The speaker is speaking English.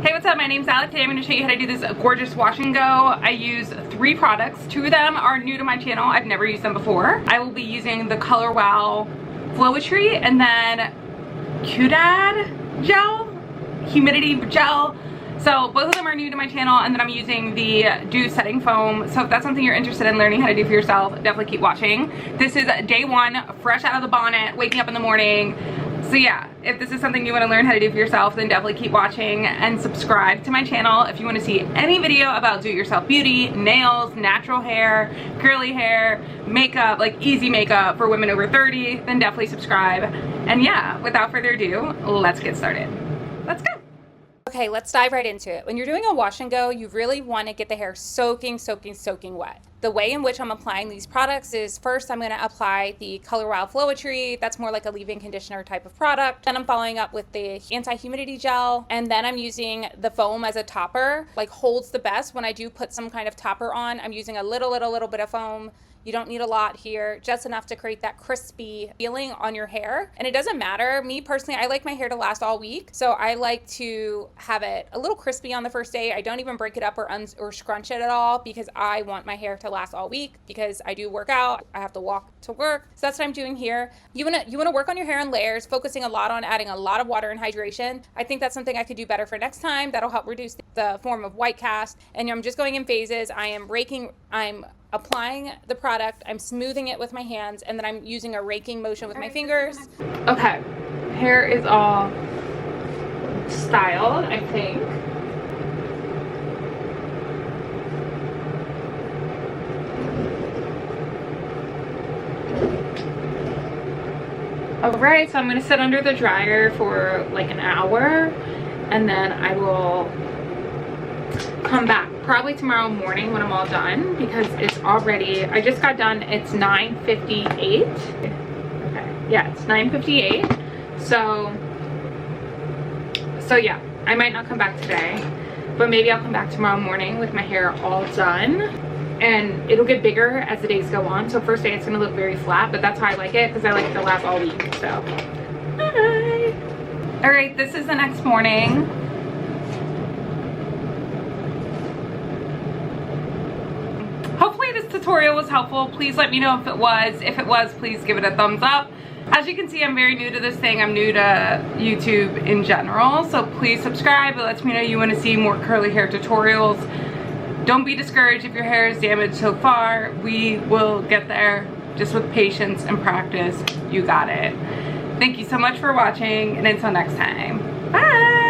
Hey, what's up? My name's Alex. Today I'm going to show you how to do this gorgeous wash and go. I use 3 products. 2 of them are new to my channel. I've never used them before. I will be using the Color Wow Flo-Etry and then Quidad gel, Humidity gel. So both of them are new to my channel, and then I'm using the Doux setting foam. So if that's something you're interested in learning how to do for yourself, definitely keep watching. This is day 1, fresh out of the bonnet, waking up in the morning. So yeah, if this is something you want to learn how to do for yourself, then definitely keep watching and subscribe to my channel. If you want to see any video about do-it-yourself beauty, nails, natural hair, curly hair, makeup, like easy makeup for women over 30, then definitely subscribe. And yeah, without further ado, let's get started. Let's go. Okay, let's dive right into it. When you're doing a wash and go, you really want to get the hair soaking wet. The way in which I'm applying these products is first I'm going to apply the Color Wow Flo-Etry. That's more like a leave-in conditioner type of product. Then I'm following up with the anti-humidity gel. And then I'm using the foam as a topper, like holds the best. When I do put some kind of topper on, I'm using a little bit of foam. You don't need a lot here, just enough to create that crispy feeling on your hair. And it doesn't matter. Me personally, I like my hair to last all week. So I like to have it a little crispy on the first day. I don't even break it up or scrunch it at all because I want my hair to last all week because I do work out. I have to walk to work. So that's what I'm doing here. You wanna work on your hair in layers, focusing a lot on adding a lot of water and hydration. I think that's something I could do better for next time. That'll help reduce the form of white cast. And I'm just going in phases. I'm applying the product, I'm smoothing it with my hands, and then I'm using a raking motion with my fingers. Okay, hair is all styled, I think. Alright, so I'm gonna sit under the dryer for like an hour, and then I will come back probably tomorrow morning when I'm all done because it's already, I just got done, it's 9:58. Okay, yeah, it's 9:58. So yeah, I might not come back today, but maybe I'll come back tomorrow morning with my hair all done, and it'll get bigger as the days go on. So first day it's gonna look very flat, but that's how I like it because I like it to last all week. So hi. All right, this is the next morning. Hopefully this tutorial was helpful. Please let me know if it was. If it was, please give it a thumbs up. As you can see, I'm very new to this thing. I'm new to YouTube in general. So please subscribe. It lets me know you want to see more curly hair tutorials. Don't be discouraged if your hair is damaged so far. We will get there. Just with patience and practice, you got it. Thank you so much for watching, and until next time, bye.